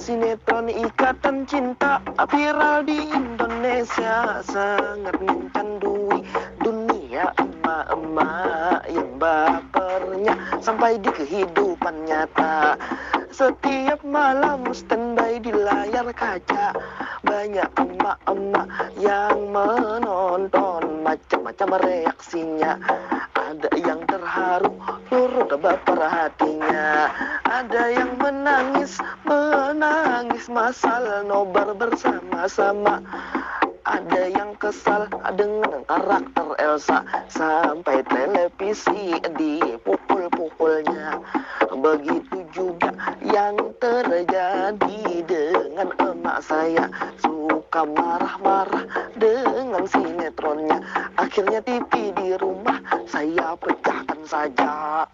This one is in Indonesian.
Sinetron Ikatan Cinta viral di Indonesia, sangat mencandui dunia emak-emak yang bapernya sampai di kehidupan nyata. Setiap malam standby di layar kaca, banyak emak-emak yang menonton, macam-macam reaksinya. Ada yang terharu, turut baper hatinya. Ada yang menangis masal nobar bersama-sama. Ada yang kesal dengan karakter Elsa, sampai televisi dipukul-pukulnya. Begitu juga yang terjadi dengan emak saya, suka marah-marah dengan sinetronnya. Akhirnya TV di rumah saya pecahkan saja.